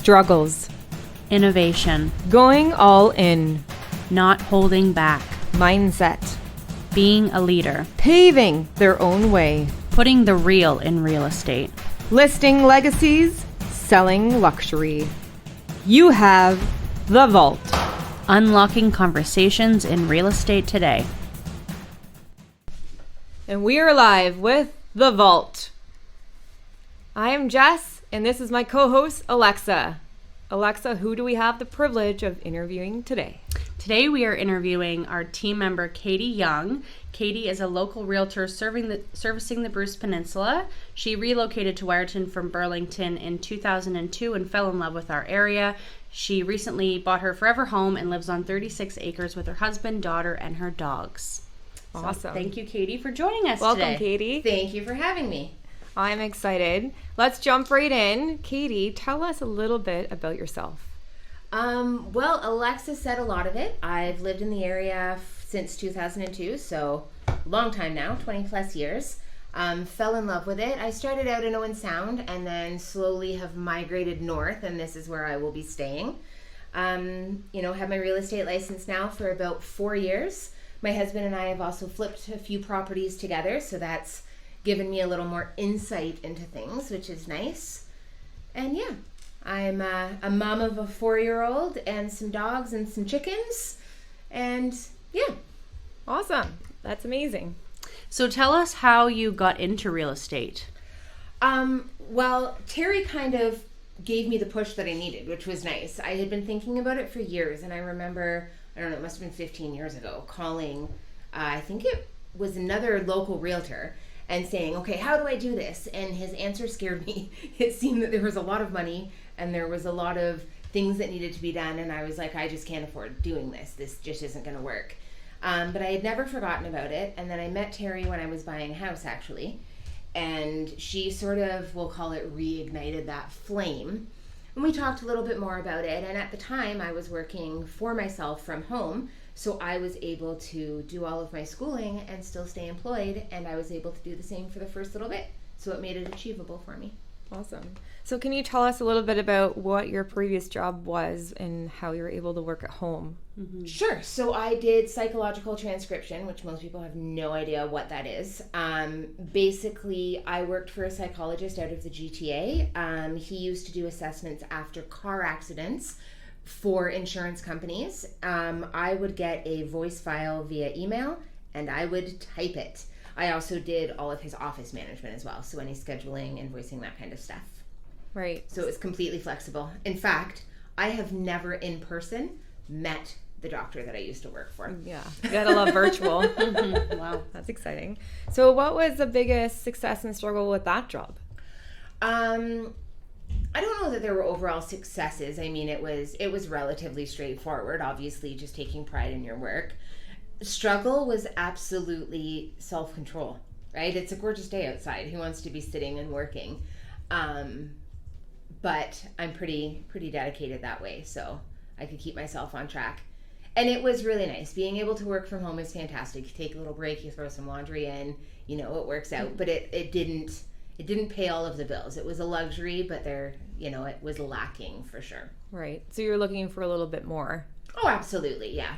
Struggles. Innovation. Going all in. Not holding back. Mindset. Being a leader. Paving their own way. Putting the real in real estate. Listing legacies. Selling luxury. You have The Vault. Unlocking conversations in real estate today. And we are live with The Vault. I am Jess, and this is my co-host, Alexa. Alexa, who do we have the privilege of interviewing today? Today we are interviewing our team member, Katie Young. Katie is a local realtor servicing the Bruce Peninsula. She relocated to Wyerton from Burlington in 2002 and fell in love with our area. She recently bought her forever home and lives on 36 acres with her husband, daughter, and her dogs. Awesome. So thank you, Katie, for joining us Welcome, today. Katie. Thank you for having me. I'm excited. Let's jump right in. Katie, tell us a little bit about yourself. Well, Alexa said a lot of it. I've lived in the area since 2002, so long time now, 20 plus years. Fell in love with it. I started out in Owen Sound and then slowly have migrated north, and this is where I will be staying. Have my real estate license now for about 4 years. My husband and I have also flipped a few properties together, so that's given me a little more insight into things, which is nice. And yeah, I'm a mom of a 4-year-old and some dogs and some chickens. And yeah. Awesome. That's amazing. So tell us how you got into real estate. Well, Terri kind of gave me the push that I needed, which was nice. I had been thinking about it for years, and I remember, I don't know, it must have been 15 years ago, calling, I think it was another local realtor, and saying, okay, how do I do this? And his answer scared me. It seemed that there was a lot of money and there was a lot of things that needed to be done, and I was like, I just can't afford doing this. This just isn't going to work. But I had never forgotten about it, and then I met Terri when I was buying a house, actually, and she sort of, we'll call it, reignited that flame. And we talked a little bit more about it, and at the time I was working for myself from home, so I was able to do all of my schooling and still stay employed, and I was able to do the same for the first little bit, so it made it achievable for me. Awesome. So can you tell us a little bit about what your previous job was and how you were able to work at home? Mm-hmm. Sure. So I did psychological transcription, which most people have no idea what that is. Basically, I worked for a psychologist out of the GTA. He used to do assessments after car accidents for insurance companies. I would get a voice file via email, and I would type it. I also did all of his office management as well, so any scheduling, invoicing, that kind of stuff. Right. So it was completely flexible. In fact, I have never in person met the doctor that I used to work for. Yeah, you gotta love virtual. Wow, that's exciting. So what was the biggest success and struggle with that job? I don't know that there were overall successes. I mean, it was relatively straightforward, obviously just taking pride in your work. Struggle was absolutely self-control, right? It's a gorgeous day outside. Who wants to be sitting and working? But I'm pretty dedicated that way, so I could keep myself on track. And it was really nice. Being able to work from home is fantastic. You take a little break, you throw some laundry in, it works out. But it didn't pay all of the bills. It was a luxury, but it was lacking for sure. Right. So you're looking for a little bit more. Oh, absolutely, yeah.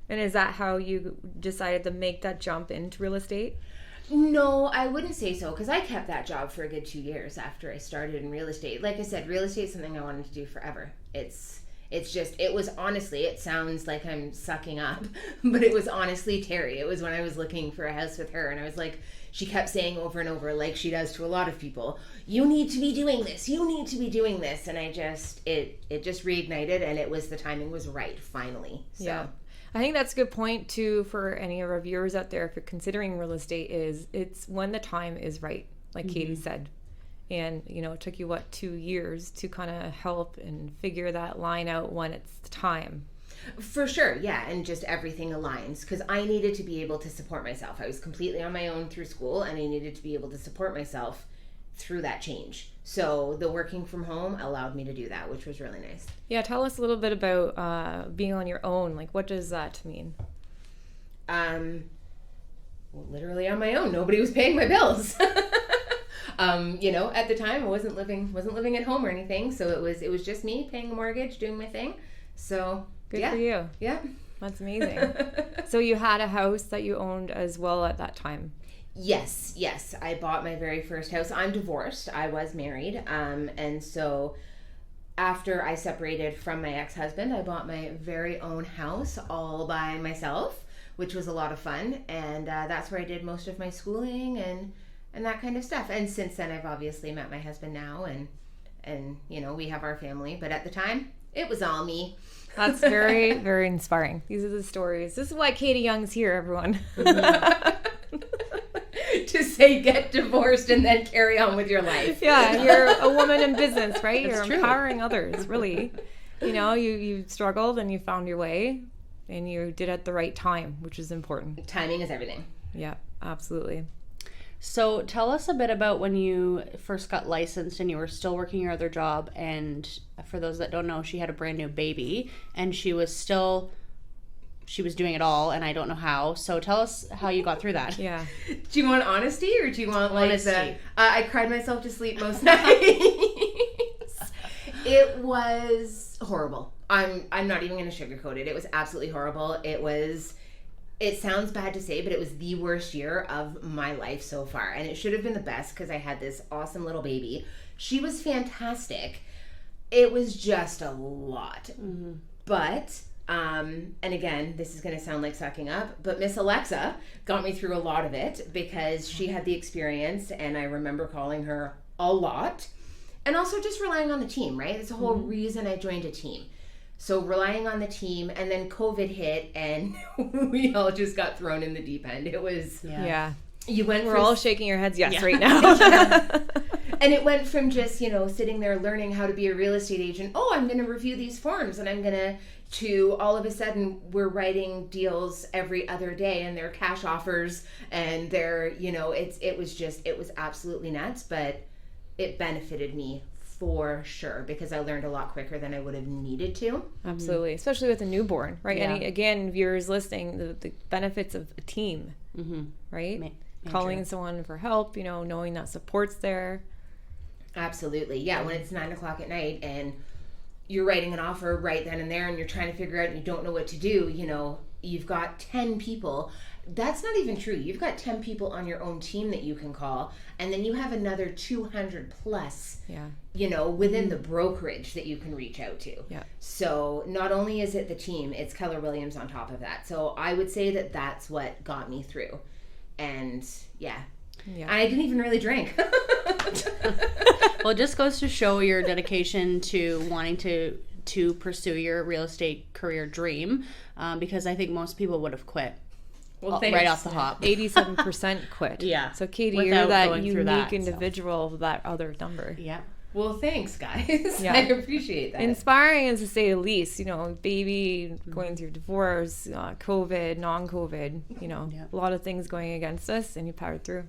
And is that how you decided to make that jump into real estate? No, I wouldn't say so, because I kept that job for a good 2 years after I started in real estate. Like I said, real estate is something I wanted to do forever. It was honestly, it sounds like I'm sucking up, but it was honestly Terri. It was when I was looking for a house with her, and I was like, she kept saying over and over, like she does to a lot of people, you need to be doing this, you need to be doing this. And it just reignited, and the timing was right, finally. So. Yeah. I think that's a good point too for any of our viewers out there if you're considering real estate it's when the time is right, like Katie said. And, it took you 2 years to kind of help and figure that line out when it's the time. For sure, yeah, and just everything aligns because I needed to be able to support myself. I was completely on my own through school, and I needed to be able to support myself through that change. So the working from home allowed me to do that, which was really nice. Yeah, tell us a little bit about being on your own. Like, what does that mean? Well, literally on my own. Nobody was paying my bills. At the time I wasn't living at home or anything, so it was just me paying a mortgage, doing my thing. So Good for you. Yeah. That's amazing. So you had a house that you owned as well at that time? Yes. I bought my very first house. I'm divorced. I was married. And so after I separated from my ex-husband, I bought my very own house all by myself, which was a lot of fun. And that's where I did most of my schooling and that kind of stuff. And since then, I've obviously met my husband now, and we have our family. But at the time, it was all me. That's very, very inspiring. These are the stories. This is why Katie Young's here, everyone. To say get divorced and then carry on with your life. Yeah, you're a woman in business, right? It's You're true. empowering others, really. You struggled and you found your way, and you did it at the right time, which is important. Timing is everything. Yeah, absolutely. So tell us a bit about when you first got licensed and you were still working your other job, and for those that don't know, she had a brand new baby and she was doing it all, and I don't know how. So tell us how you got through that. Yeah. Do you want honesty, or do you want Honesty. I cried myself to sleep most nights. It was horrible. I'm not even going to sugarcoat it. It was absolutely horrible. It sounds bad to say, but it was the worst year of my life so far. And it should have been the best because I had this awesome little baby. She was fantastic. It was just a lot. Mm-hmm. But, and again, this is going to sound like sucking up, but Miss Alexa got me through a lot of it because she had the experience, and I remember calling her a lot. And also just relying on the team, right? It's the whole reason I joined a team. So relying on the team, and then COVID hit, and we all just got thrown in the deep end. It was Yeah. We're all shaking our heads yes right now. And it went from just sitting there learning how to be a real estate agent. Oh, I'm going to review these forms, and I'm going to all of a sudden we're writing deals every other day, and they're cash offers, and they're it was absolutely nuts, but it benefited me for sure, because I learned a lot quicker than I would have needed to. Absolutely, especially with a newborn, right? Yeah. And again, viewers listening, the benefits of a team, right? Calling someone for help, knowing that support's there. Absolutely, yeah. When it's 9:00 at night and you're writing an offer right then and there, and you're trying to figure out and you don't know what to do, you've got 10 people. That's not even true. You've got 10 people on your own team that you can call, and then you have another 200 plus, within the brokerage that you can reach out to. Yeah. So not only is it the team, it's Keller Williams on top of that. So I would say that that's what got me through. And I didn't even really drink. Well, it just goes to show your dedication to wanting to pursue your real estate career dream, because I think most people would have quit. Well, right off the hop. 87% quit. Yeah. So Katie, Without you're that going through unique that, individual, that other number. Yeah. Well, thanks, guys. Yeah. I appreciate that. Inspiring is to say the least. Baby going through divorce, COVID, non-COVID, a lot of things going against us, and you powered through.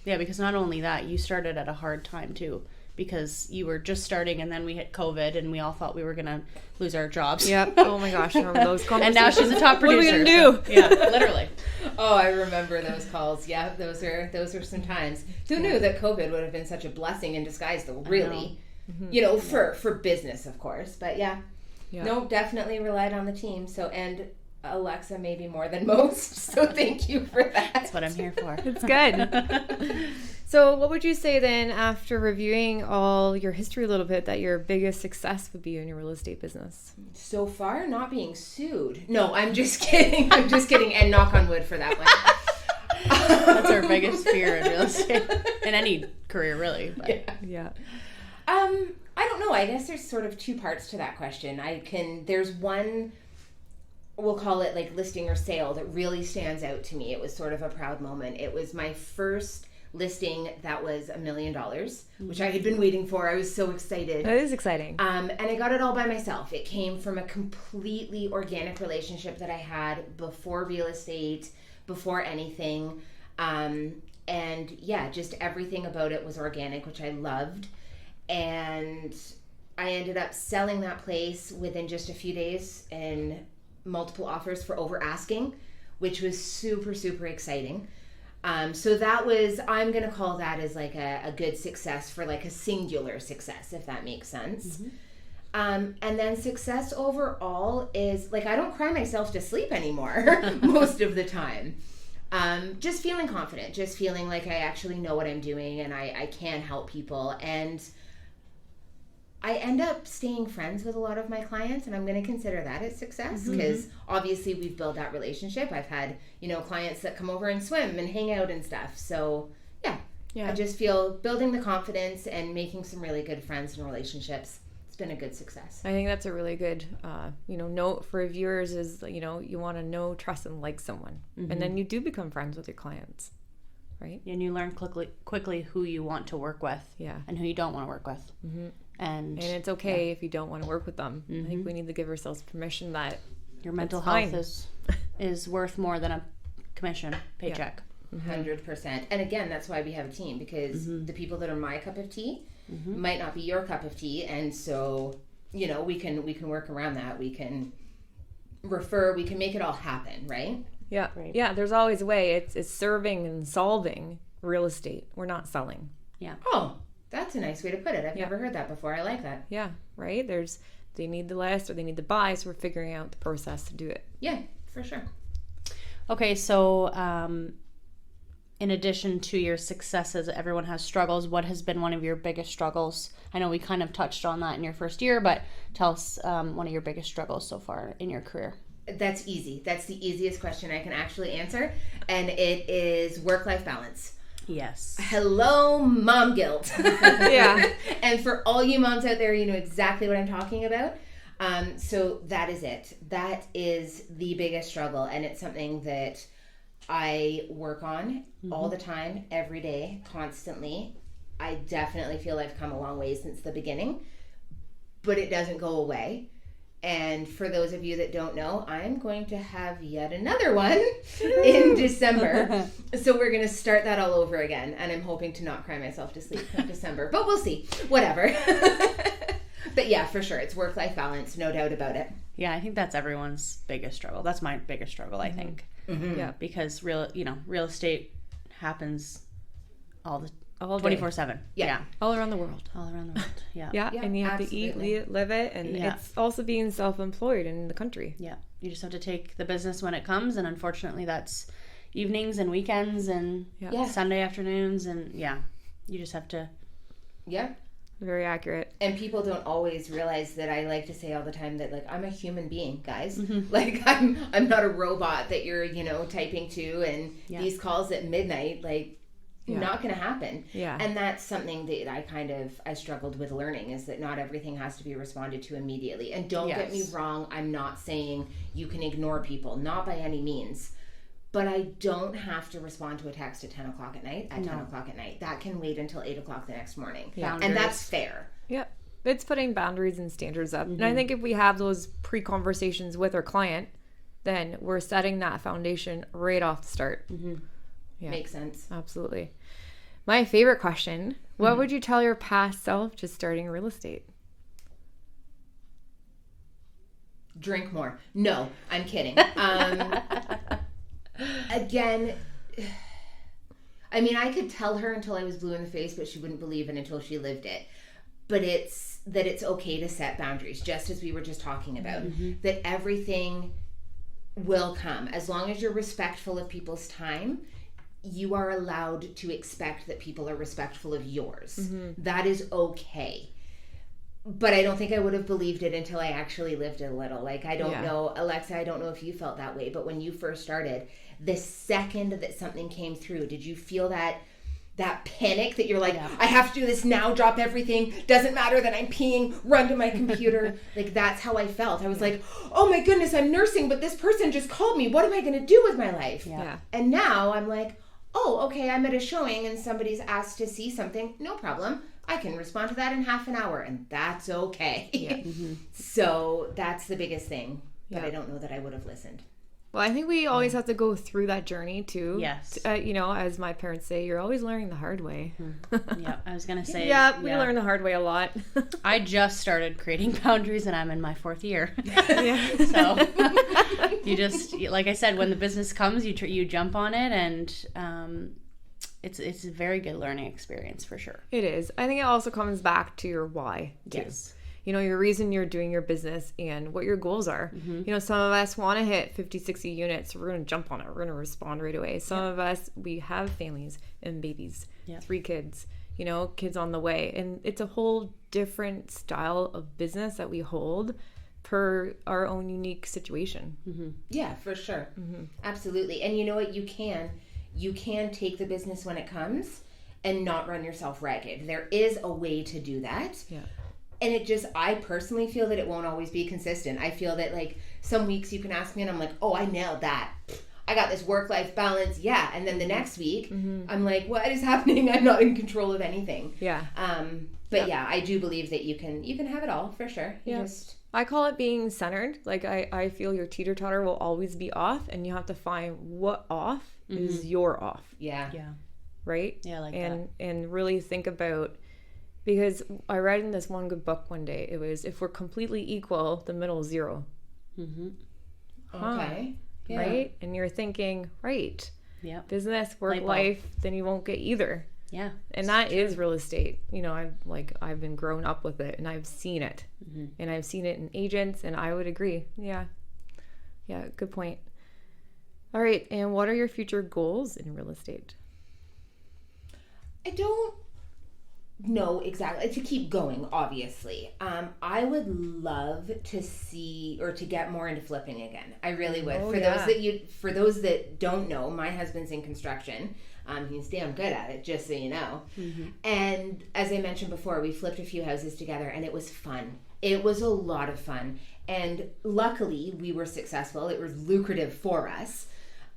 Yeah, because not only that, you started at a hard time too, because you were just starting, and then we hit COVID, and we all thought we were going to lose our jobs. Yep. Oh my gosh, I remember those conversations. And now she's a top producer. What are we going to do? Yeah, literally. Oh, I remember those calls. Yeah, those are some times. Who knew that COVID would have been such a blessing in disguise, though, really? For business, of course. But no, definitely relied on the team. So, and Alexa maybe more than most. So thank you for that. That's what I'm here for. It's good. So what would you say then, after reviewing all your history a little bit, that your biggest success would be in your real estate business? So far, not being sued. No, I'm just kidding. And knock on wood for that one. That's our biggest fear in real estate, in any career, really. But. Yeah. I don't know. I guess there's sort of two parts to that question. There's one, we'll call it like listing or sale, that really stands out to me. It was sort of a proud moment. It was my first listing that was $1 million, which I had been waiting for. I was so excited. That is exciting. And I got it all by myself. It came from a completely organic relationship that I had before real estate, before anything. And just everything about it was organic, which I loved. And I ended up selling that place within just a few days and multiple offers for over asking, which was super, super exciting. So that was, I'm going to call that as like a good success for like a singular success, if that makes sense. And then success overall is like, I don't cry myself to sleep anymore most of the time. Just feeling confident, just feeling like I actually know what I'm doing and I can help people. And I end up staying friends with a lot of my clients, and I'm going to consider that a success because obviously we've built that relationship. I've had, clients that come over and swim and hang out and stuff. So yeah. I just feel building the confidence and making some really good friends and relationships. It's been a good success. I think that's a really good, note for viewers is, you want to know, trust, and like someone. And then you do become friends with your clients, right? And you learn quickly who you want to work with and who you don't want to work with. And it's okay if you don't want to work with them. I think we need to give ourselves permission that your mental health is worth more than a commission paycheck. 100%. And again, that's why we have a team, because the people that are my cup of tea might not be your cup of tea, and so we can work around that. We can refer, we can make it all happen, right? There's always a way. It's serving and solving real estate. We're not selling. That's a nice way to put it. I've never heard that before. I like that. Right. They need the list or they need to buy, so we're figuring out the process to do it. For sure. Okay, so in addition to your successes, everyone has struggles. What has been one of your biggest struggles? I know we kind of touched on that in your first year, but tell us one of your biggest struggles so far in your career. That's easy. That's the easiest question I can actually answer, and it is work-life balance. Yes. Hello, mom guilt. And for all you moms out there, you know exactly what I'm talking about. So that is it. That is the biggest struggle, and it's something that I work on all the time, every day, constantly. I definitely feel I've come a long way since the beginning, but it doesn't go away. And for those of you that don't know, I'm going to have yet another one in December. So we're going to start that all over again. And I'm hoping to not cry myself to sleep in December, but we'll see. Whatever. But yeah, for sure. It's work-life balance. No doubt about it. Yeah, I think that's everyone's biggest struggle. That's my biggest struggle, I think. Yeah, because real estate happens all 24/7. Yeah. All around the world. Yeah. And you have to eat, live it, and it's also being self-employed in the country. Yeah, you just have to take the business when it comes, and unfortunately that's evenings and weekends and Sunday afternoons, and you just have to. Very accurate. And people don't always realize that. I like to say all the time that, like, I'm a human being, guys. Like, I'm not a robot that you're, typing to, and these calls at midnight, like, not going to happen. And that's something that I struggled with learning, is that not everything has to be responded to immediately. And don't get me wrong, I'm not saying you can ignore people, not by any means. But I don't have to respond to a text at 10 o'clock at night, 10 o'clock at night. That can wait until 8 o'clock the next morning. And that's fair. It's putting boundaries and standards up. And I think if we have those pre-conversations with our client, then we're setting that foundation right off the start. Makes sense. Absolutely. My favorite question, what would you tell your past self just starting real estate? Drink more. No, I'm kidding. Again, I mean, I could tell her until I was blue in the face, but she wouldn't believe it until she lived it. But it's okay to set boundaries, just as we were just talking about. That everything will come. As long as you're respectful of people's time, you are allowed to expect that people are respectful of yours. That is okay. But I don't think I would have believed it until I actually lived it a little. Like, I don't know, Alexa, I don't know if you felt that way, but when you first started, the second that something came through, did you feel that panic that you're like, I have to do this now, drop everything, doesn't matter that I'm peeing, run to my computer? Like, that's how I felt. I was like, oh my goodness, I'm nursing, but this person just called me. What am I going to do with my life? And now I'm like, oh, okay, I'm at a showing and somebody's asked to see something. No problem. I can respond to that in half an hour, and that's okay. So that's the biggest thing. But I don't know that I would have listened. Well, I think we always have to go through that journey too. Yes. You know, as my parents say, you're always learning the hard way. Yeah, I was gonna say. Yeah, we learn the hard way a lot. I just started creating boundaries, and I'm in my 4th year. Yeah. So you just, like I said, when the business comes, you jump on it, and it's a very good learning experience for sure. It is. I think it also comes back to your why too. Yes. You know, your reason you're doing your business and what your goals are. You know, some of us want to hit 50, 60 units. We're going to jump on it. We're going to respond right away. Some of us, we have families and babies, 3 kids, you know, kids on the way. And it's a whole different style of business that we hold per our own unique situation. Yeah, for sure. Absolutely. And you know what? You can take the business when it comes and not run yourself ragged. There is a way to do that. Yeah. And I personally feel that it won't always be consistent. I feel that like some weeks you can ask me and I'm like, oh, I nailed that. I got this work-life balance. Yeah. And then the next week I'm like, what is happening? I'm not in control of anything. Yeah. But yeah, I do believe that you can have it all for sure. I call it being centered. Like I feel your teeter-totter will always be off, and you have to find what off is your off. Yeah. Right? Yeah, I like that. And really think about, because I read in this one good book one day, it was, if we're completely equal, the middle is 0. Okay. Yeah. Right? And you're thinking, right. Yeah. Business, work, life, then you won't get either. Yeah. And that is real estate. You know, I've been grown up with it, and I've seen it. And I've seen it in agents, and I would agree. Yeah. Yeah, good point. All right. And what are your future goals in real estate? I don't know exactly. To keep going, obviously. I would love to see or to get more into flipping again. I really would. For those that don't know, my husband's in construction. He's damn good at it, just so you know. And as I mentioned before, we flipped a few houses together, and it was fun. It was a lot of fun. And luckily, we were successful. It was lucrative for us.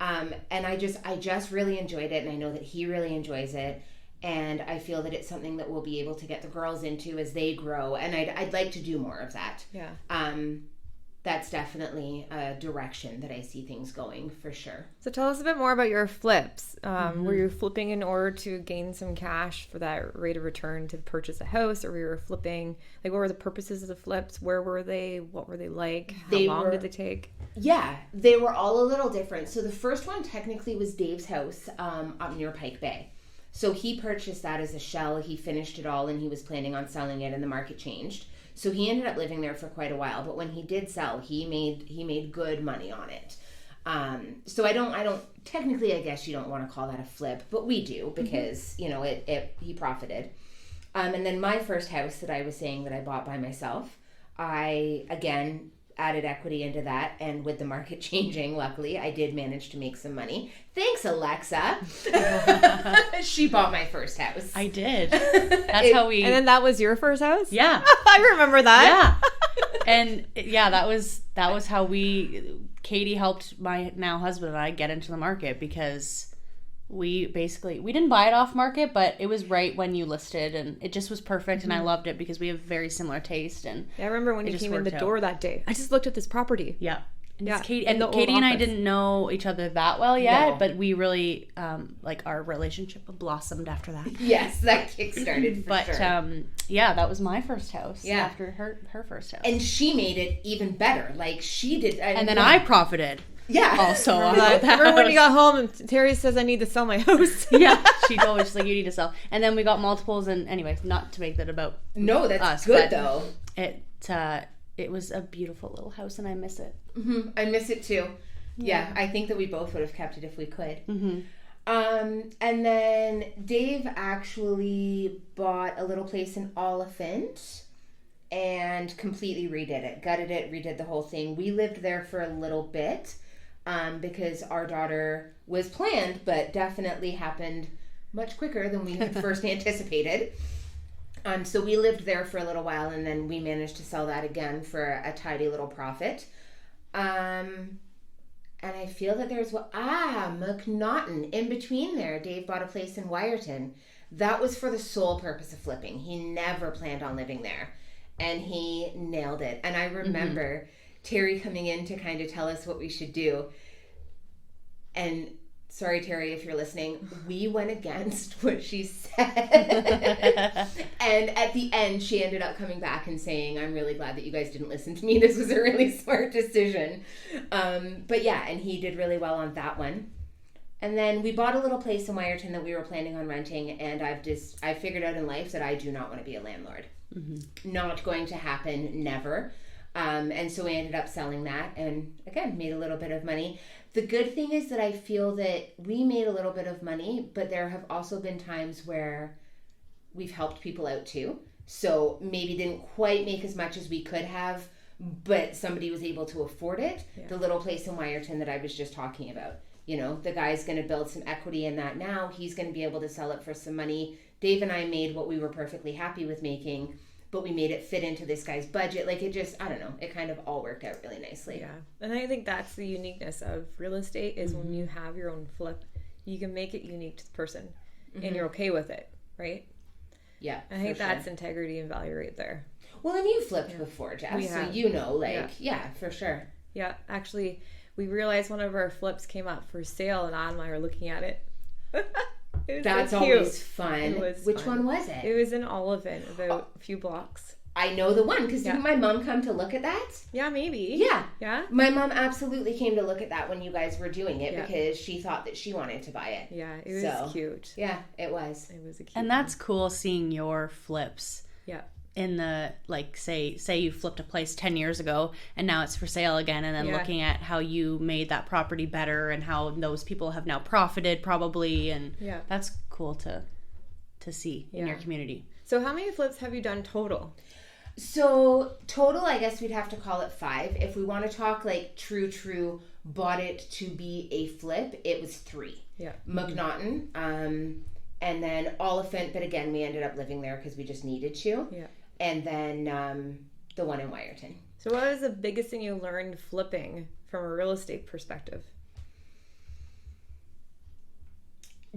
And I just really enjoyed it, and I know that he really enjoys it. And I feel that it's something that we'll be able to get the girls into as they grow. And I'd like to do more of that. Yeah. That's definitely a direction that I see things going for sure. So tell us a bit more about your flips. Were you flipping in order to gain some cash for that rate of return to purchase a house, or were you flipping, like, what were the purposes of the flips? Where were they? What were they like? How long did they take? Yeah, they were all a little different. So the first one technically was Dave's house up near Pike Bay. So he purchased that as a shell. He finished it all, and he was planning on selling it, and the market changed. So he ended up living there for quite a while. But when he did sell, he made good money on it. So I don't technically, I guess you don't want to call that a flip, but we do, because you know he profited. And then my first house that I was saying that I bought by myself, I again added equity into that, and with the market changing, luckily I did manage to make some money. Thanks, Alexa. She bought my first house. I did. That's how we. And then that was your first house? Yeah. I remember that. Yeah. And yeah, that was how Katie helped my now husband and I get into the market, because we didn't buy it off market, but it was right when you listed, and it just was perfect. And I loved it because we have very similar taste. And I remember when you came in the door that day, I just looked at this property. Yeah. And yeah. Katie and I didn't know each other that well yet, but we really like our relationship blossomed after that. Yes, that kickstarted for sure. But yeah, that was my first house after her first house. And she made it even better. Like she did. And then I profited. Yeah. Also on that. Remember when you got home and Terri says, I need to sell my house? Yeah. She told me, she's like, you need to sell. And then we got multiples, and anyway, not to make that about No, that's us, good though. It was a beautiful little house, and I miss it. Mm-hmm. I miss it too. Yeah, I think that we both would have kept it if we could. Mm-hmm. And then Dave actually bought a little place in Oliphant and completely redid it, gutted it, redid the whole thing. We lived there for a little bit because our daughter was planned, but definitely happened much quicker than we had first anticipated. So we lived there for a little while, and then we managed to sell that again for a tidy little profit. And I feel that there's McNaughton in between there. Dave bought a place in Wyerton. That was for the sole purpose of flipping. He never planned on living there, and he nailed it. And I remember Terri coming in to kind of tell us what we should do. And sorry, Terri, if you're listening, we went against what she said. And at the end, she ended up coming back and saying, I'm really glad that you guys didn't listen to me. This was a really smart decision. But yeah, and he did really well on that one. And then we bought a little place in Wyerton that we were planning on renting, and I figured out in life that I do not want to be a landlord. Mm-hmm. Not going to happen, never. And so we ended up selling that, and again, made a little bit of money. The good thing is that I feel that we made a little bit of money, but there have also been times where we've helped people out too. So maybe didn't quite make as much as we could have, but somebody was able to afford it. Yeah. The little place in Wyerton that I was just talking about. You know, the guy's going to build some equity in that now. He's going to be able to sell it for some money. Dave and I made what we were perfectly happy with making, but we made it fit into this guy's budget. Like, it just, I don't know, it kind of all worked out really nicely. Yeah. And I think that's the uniqueness of real estate is when you have your own flip, you can make it unique to the person and you're okay with it, right? Yeah. I think that's integrity and value right there. Well, and you flipped before, Jess, so you know, like, yeah, for sure. Yeah, actually, we realized one of our flips came up for sale and Adam and I were looking at it. That's so always fun. Which one was it? It was in Oliphant, about a few blocks. I know the one, because didn't my mom come to look at that? Yeah, maybe. Yeah. My mom absolutely came to look at that when you guys were doing it because she thought that she wanted to buy it. Yeah, it was cute. Yeah, it was. It was a cute And that's cool seeing your flips. Yeah. In the, like, say you flipped a place 10 years ago and now it's for sale again, and then looking at how you made that property better and how those people have now profited probably, and that's cool to see in your community. So how many flips have you done total? So total, I guess we'd have to call it 5. If we want to talk like true bought it to be a flip, it was 3. Yeah. McNaughton, and then Oliphant, but again, we ended up living there because we just needed to. Yeah. And then the one in Wyerton. So what was the biggest thing you learned flipping from a real estate perspective?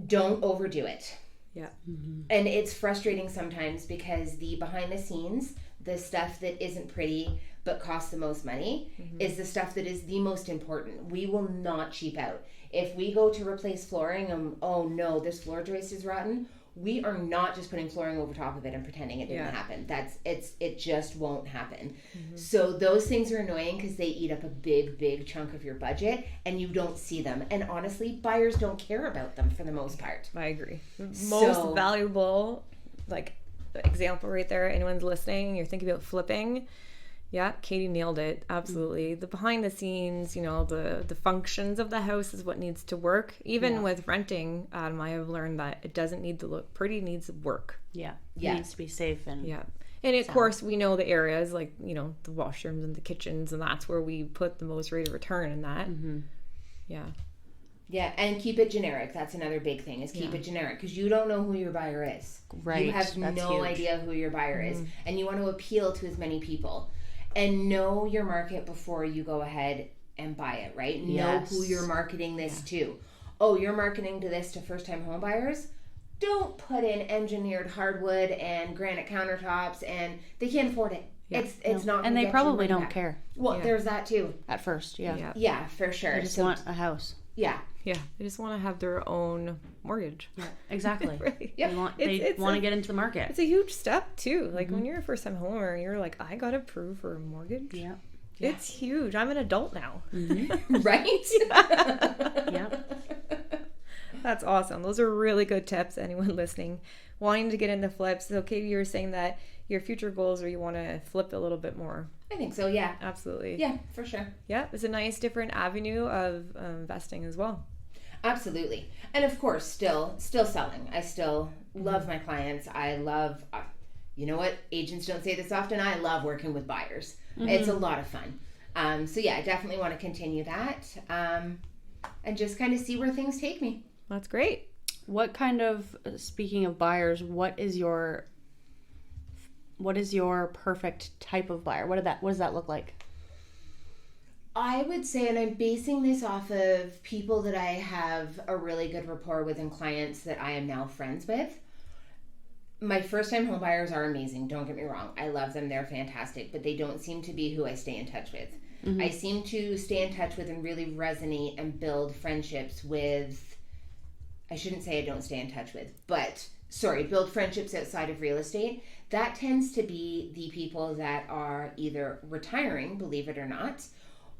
Don't overdo it. Yeah. Mm-hmm. And it's frustrating sometimes because the behind the scenes, the stuff that isn't pretty but costs the most money is the stuff that is the most important. We will not cheap out. If we go to replace flooring and, oh no, this floor joist is rotten, we are not just putting flooring over top of it and pretending it didn't happen. It just won't happen. Mm-hmm. So those things are annoying because they eat up a big chunk of your budget and you don't see them. And honestly, buyers don't care about them for the most part. I agree. Most valuable, like, example right there. Anyone's listening, you're thinking about flipping. Yeah, Katie nailed it. Absolutely. The behind the scenes, you know, the functions of the house is what needs to work. Even with renting, I have learned that it doesn't need to look pretty, it needs to work. Yeah. It needs to be safe and and of course we know the areas like, you know, the washrooms and the kitchens, and that's where we put the most rate of return in that. Yeah, and keep it generic. That's another big thing, is keep it generic, because you don't know who your buyer is. Right. You have no idea who your buyer is, and you want to appeal to as many people. And know your market before you go ahead and buy it, right? Know who you're marketing this to. Oh, you're marketing to this to first-time home buyers? Don't put in engineered hardwood and granite countertops, and they can't afford it. Yeah. It's not. And they probably don't care. Well, there's that too. At first, Yeah, for sure. They just want a house. Yeah. Yeah, they just want to have their own mortgage. Yeah, exactly. Right. Yep. They want to get into the market. It's a huge step too. Like when you're a first-time homeowner, you're like, I got approved for a mortgage. Yeah. It's huge. I'm an adult now. Right? Yeah. That's awesome. Those are really good tips. Anyone listening, wanting to get into flips. So, Katie, you were saying that your future goals are you want to flip a little bit more. I think so, yeah. Absolutely. Yeah, for sure. Yeah, it's a nice different avenue of investing as well. Absolutely. And of course, still selling. I still love my clients. I love, you know what? Agents don't say this often. I love working with buyers. It's a lot of fun. So yeah, I definitely want to continue that and just kind of see where things take me. That's great. What kind of, speaking of buyers, what is your perfect type of buyer? What does that look like? I would say, and I'm basing this off of people that I have a really good rapport with and clients that I am now friends with, My first-time home buyers are amazing. Don't get me wrong. I love them. They're fantastic. But they don't seem to be who I stay in touch with. I seem to stay in touch with and really resonate and build friendships with... I shouldn't say I don't stay in touch with, but... Sorry, build friendships outside of real estate. That tends to be the people that are either retiring, believe it or not,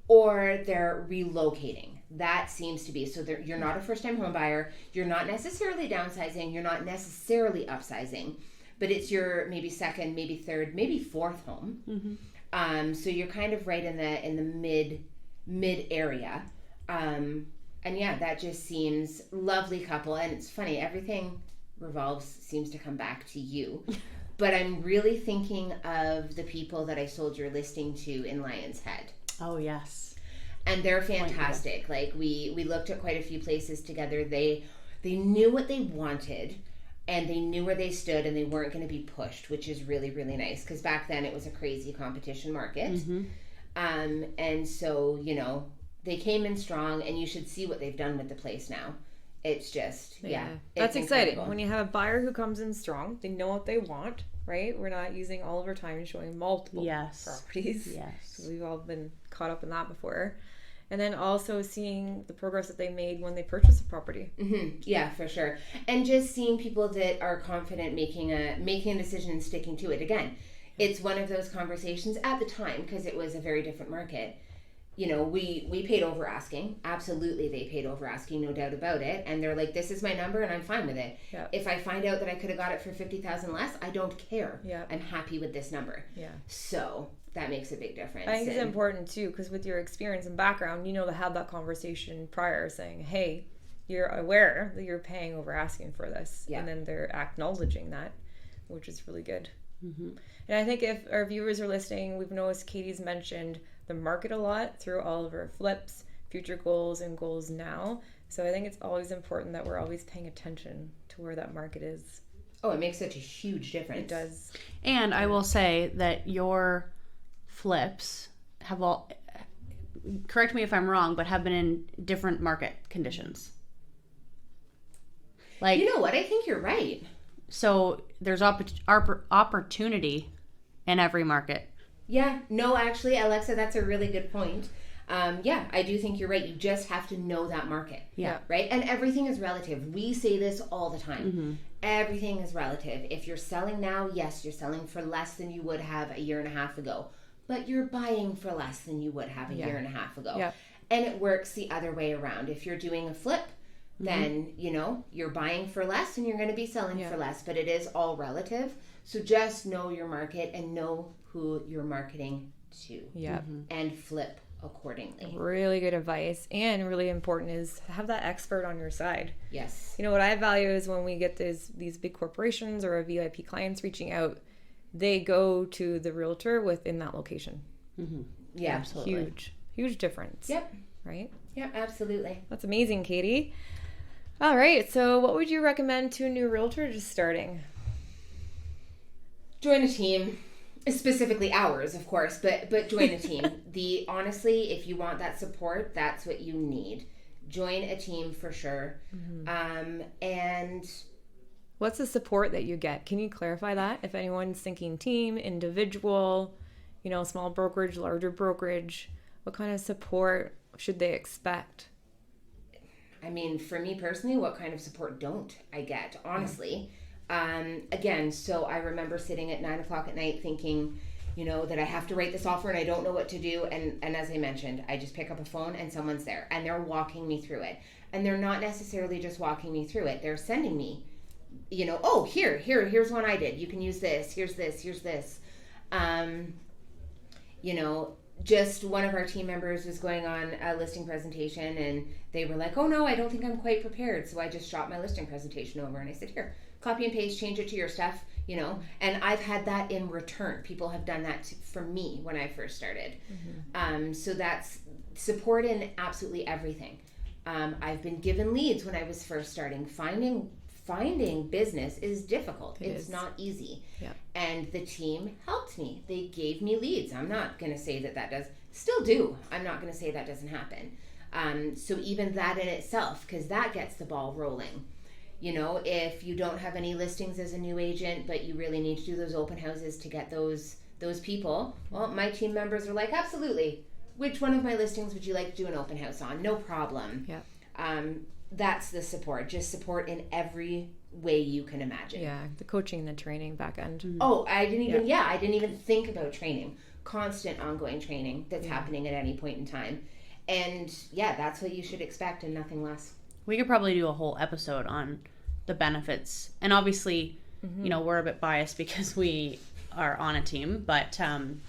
or they're relocating. That seems to be. So you're not a first-time home buyer. You're not necessarily downsizing. You're not necessarily upsizing. But it's your maybe second, maybe third, maybe fourth home. So you're kind of right in the mid area. And yeah, that just seems lovely couple. And it's funny, everything seems to come back to you. But I'm really thinking of the people that I sold your listing to in Lion's Head. Oh, yes. And they're fantastic. Like we looked at quite a few places together. They knew what they wanted and they knew where they stood and they weren't going to be pushed, which is really, really nice. Because back then it was a crazy competition market. And so, you know, they came in strong and you should see what they've done with the place now. It's just, that's exciting. When you have a buyer who comes in strong, they know what they want, right? We're not using all of our time showing multiple properties. Yes. We've all been caught up in that before. And then also seeing the progress that they made when they purchased a property. Yeah, for sure. And just seeing people that are confident making a decision and sticking to it. Again, it's one of those conversations at the time, because it was a very different market. You know, we paid over asking. Absolutely, they paid over asking, no doubt about it. And they're like, this is my number and I'm fine with it. Yep. If I find out that I could have got it for $50,000 less, I don't care. Yep. I'm happy with this number. Yeah. So that makes a big difference. I think it's important too, because with your experience and background, you know, to have that conversation prior saying, hey, you're aware that you're paying over asking for this. Yeah. And then they're acknowledging that, which is really good. And I think if our viewers are listening, we've noticed Katie's mentioned the market a lot through all of our flips, future goals, and goals now. So I think it's always important that we're always paying attention to where that market is. Oh, it makes such a huge difference. It does. And I will say that your flips have all, correct me if I'm wrong, but have been in different market conditions. Like, you know what? I think you're right. So there's opportunity in every market. Yeah, no, actually, Alexa, that's a really good point. Yeah, I do think you're right. You just have to know that market. Yeah. Right? And everything is relative. We say this all the time. Everything is relative. If you're selling now, yes, you're selling for less than you would have a year and a half ago. But you're buying for less than you would have a year and a half ago. Yeah. And it works the other way around. If you're doing a flip, then, you know, you're buying for less and you're going to be selling for less. But it is all relative. So just know your market and know who you're marketing to. Yeah. And flip accordingly. Really good advice. And really important is have that expert on your side. Yes. You know, what I value is when we get these big corporations or VIP clients reaching out, they go to the realtor within that location. Yeah, absolutely. Huge difference. Yep. Right? Yeah, absolutely. That's amazing, Katie. All right. So what would you recommend to a new realtor just starting? Join a team. Specifically ours, of course, but join a team. Honestly, if you want that support, that's what you need. Join a team for sure. And what's the support that you get? Can you clarify that? If anyone's thinking team, individual, you know, small brokerage, larger brokerage, what kind of support should they expect? I mean, for me personally, what kind of support don't I get, honestly? Again, so I remember sitting at 9:00 at night thinking, you know, that I have to write this offer and I don't know what to do. And as I mentioned, I just pick up a phone and someone's there and they're walking me through it. And they're not necessarily just walking me through it. They're sending me, you know, oh, here's one I did. You can use this. Here's this. You know, just one of our team members was going on a listing presentation and they were like, oh no, I don't think I'm quite prepared. So I just shot my listing presentation over and I said, here, copy and paste, change it to your stuff, you know, and I've had that in return. People have done that for me when I first started. So that's support in absolutely everything. I've been given leads when I was first starting. Finding business is difficult. It's not easy. Yeah. And the team helped me. They gave me leads. I'm not going to say that does, still do. I'm not going to say that doesn't happen. So even that in itself, because that gets the ball rolling. You know, if you don't have any listings as a new agent, but you really need to do those open houses to get those people, well, my team members are like, absolutely. Which one of my listings would you like to do an open house on? No problem. Yeah. That's the support. Just support in every way you can imagine. Yeah, the coaching, the training back end. Mm-hmm. Oh, I didn't even think about training. Constant ongoing training that's happening at any point in time. And yeah, that's what you should expect and nothing less. We could probably do a whole episode on the benefits. And obviously, you know, we're a bit biased because we are on a team, but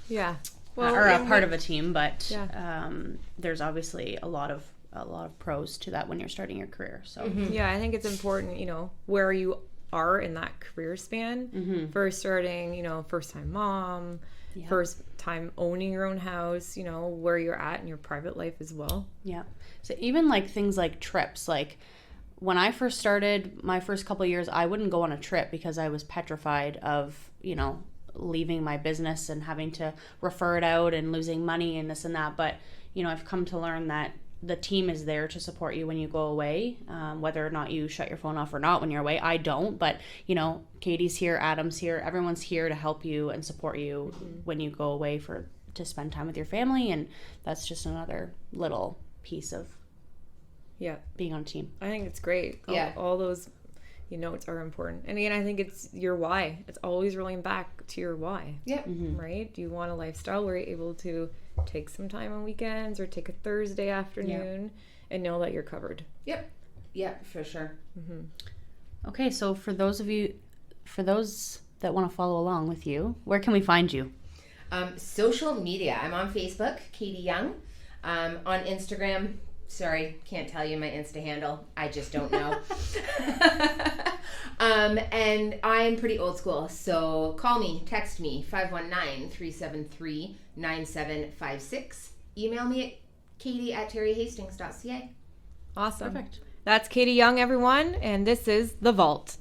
Yeah. or a part of a team, but Yeah. There's obviously a lot of pros to that when you're starting your career. So Yeah, I think it's important, you know, where you are in that career span. First starting, you know, first time mom, first time owning your own house, you know, where you're at in your private life as well. Yeah. So even like things like trips, like when I first started my first couple of years, I wouldn't go on a trip because I was petrified of, you know, leaving my business and having to refer it out and losing money and this and that. But, you know, I've come to learn that the team is there to support you when you go away, whether or not you shut your phone off or not when you're away. I don't, but, you know, Katie's here, Adam's here, everyone's here to help you and support you when you go away to spend time with your family. And that's just another little piece of being on a team. I think it's great. Yeah. All those, you know, it's are important. And again, I think it's your why. It's always rolling back to your why. Yeah. Right? Do you want a lifestyle where you're able to take some time on weekends or take a Thursday afternoon and know that you're covered? Yep. Yeah, for sure. Okay, so for those that want to follow along with you, where can we find you? Social media. I'm on Facebook, Katie Young. On Instagram, sorry, can't tell you my Insta handle. I just don't know. And I'm pretty old school, so call me, text me, 519-373-9756. Email me at katie@terrihastings.ca. Awesome. Perfect. That's Katie Young, everyone, and this is The Vault.